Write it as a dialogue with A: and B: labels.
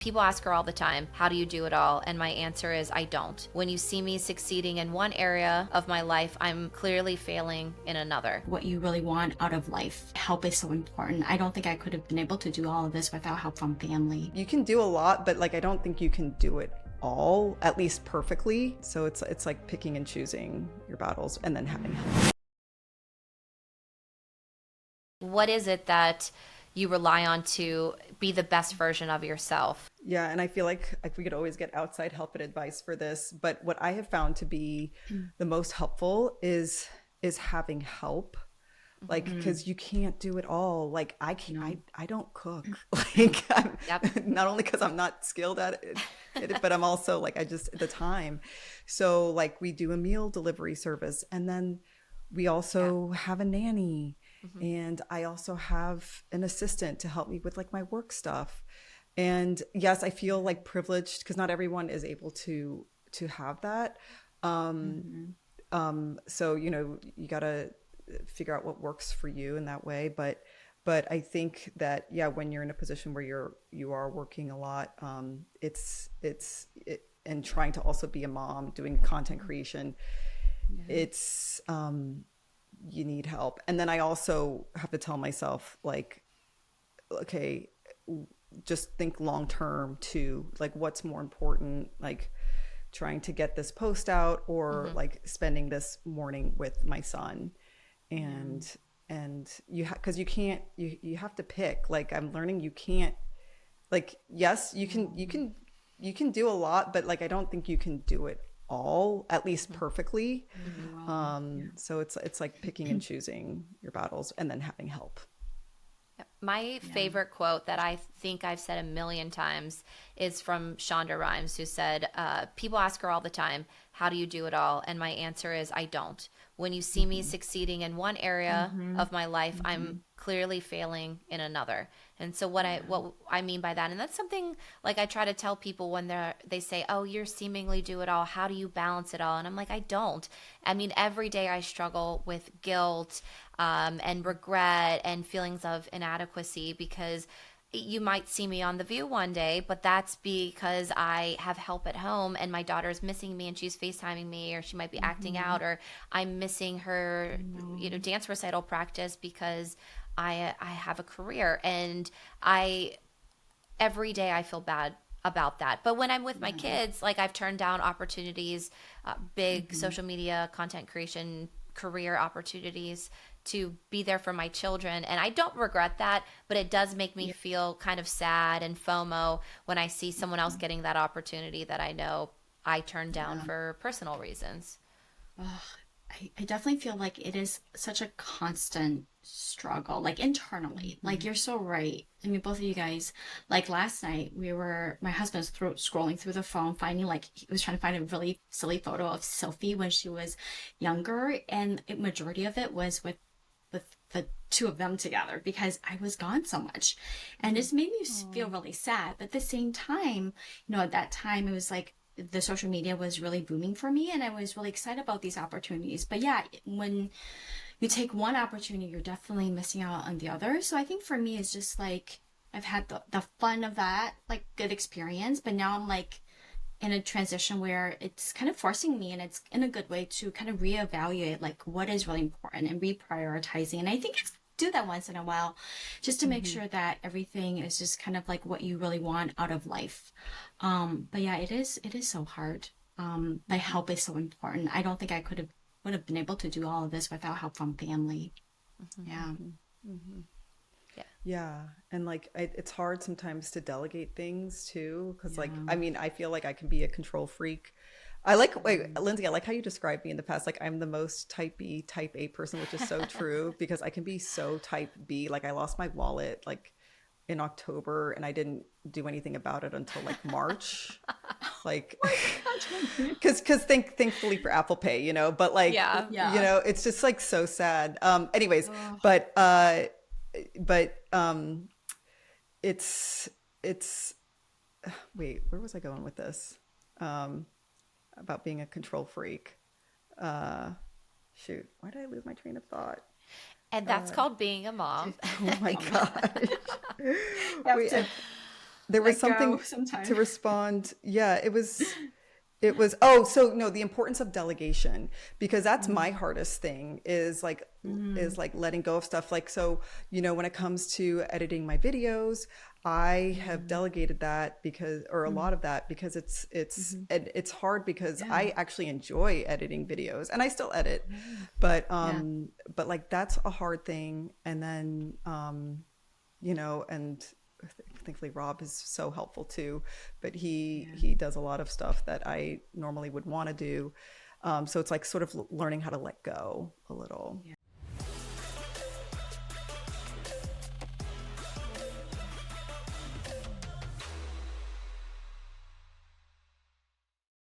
A: People ask her all the time, how do you do it all? And my answer is, I don't. When you see me succeeding in one area of my life, I'm clearly failing in another.
B: What you really want out of life. Help is so important. I don't think I could have been able to do all of this without help from family.
C: You can do a lot, but like I don't think you can do it all, at least perfectly. So it's like picking and choosing your battles and then having help.
A: What is it that you rely on to be the best version of yourself?
C: Yeah, and I feel like we could always get outside help and advice for this, but what I have found to be the most helpful is having help. Like, because you can't do it all. Like I can't, I don't cook. Like not only because I'm not skilled at it, but I'm also like, I just, the time. So like we do a meal delivery service, and then we also have a nanny. And I also have an assistant to help me with like my work stuff. And yes, I feel like privileged because not everyone is able to have that. So, you know, you got to figure out what works for you in that way. But I think that, yeah, when you're in a position where you are working a lot, and trying to also be a mom, doing content creation, it's, you need help. And then I also have to tell myself, like, okay, just think long term too, like what's more important, like trying to get this post out or like spending this morning with my son. And you because you can't, you have to pick. Like I'm learning you can't, like, yes, you can do a lot, but like I don't think you can do it all, at least perfectly. So it's like picking and choosing your battles and then having help.
A: My favorite quote that I think I've said a million times is from Shonda Rhimes, who said, people ask her all the time, how do you do it all? And my answer is, I don't. When you see me succeeding in one area of my life, I'm clearly failing in another. And so what I mean by that, and that's something like I try to tell people when they say, oh, you're seemingly do it all. How do you balance it all? And I'm like, I don't. I mean, every day I struggle with guilt and regret and feelings of inadequacy because you might see me on The View one day, but that's because I have help at home and my daughter's missing me and she's FaceTiming me, or she might be acting out, or I'm missing her, dance recital practice because I have a career, and every day I feel bad about that. But when I'm with my kids, like I've turned down opportunities, big social media content creation career opportunities to be there for my children. And I don't regret that, but it does make me feel kind of sad and FOMO when I see someone else getting that opportunity that I know I turned down for personal reasons.
B: I definitely feel like it is such a constant struggle, like internally. Like you're so right. I mean, both of you guys, like last night my husband was scrolling through the phone, finding like, he was trying to find a really silly photo of Sophie when she was younger. And a majority of it was with the two of them together because I was gone so much. And this made me feel really sad. But at the same time, at that time it was like, the social media was really booming for me and I was really excited about these opportunities. But yeah, when you take one opportunity, you're definitely missing out on the other. So I think for me, it's just like, I've had the fun of that, like good experience, but now I'm like in a transition where it's kind of forcing me, and it's in a good way, to kind of reevaluate like what is really important and reprioritizing. And I think it's do that once in a while just to make sure that everything is just kind of like what you really want out of life. But yeah, it is so hard. But help is so important. I don't think I would have been able to do all of this without help from family. Yeah.
C: Yeah. And like, it's hard sometimes to delegate things too. Cause like, I mean, I feel like I can be a control freak. Lindsay, I like how you described me in the past. Like I'm the most type B, type A person, which is so true because I can be so type B. Like I lost my wallet like in October and I didn't do anything about it until like March. Like, cause thankfully for Apple Pay, but like, it's just like so sad. Anyways, but it's, wait, where was I going with this? About being a control freak. Shoot, why did I lose my train of thought?
A: And that's called being a mom.
C: Oh my gosh. there was
B: let go
C: something
B: sometimes.
C: to respond. Yeah, oh, so no, the importance of delegation, because that's my hardest thing is like letting go of stuff. Like, so, when it comes to editing my videos, I have delegated that because, or a lot of that, because it's hard because
B: Yeah.
C: I actually enjoy editing videos and I still edit,
B: Yeah.
C: but like that's a hard thing. And then, and thankfully Rob is so helpful too, but he does a lot of stuff that I normally would want to do. So it's like sort of learning how to let go a little.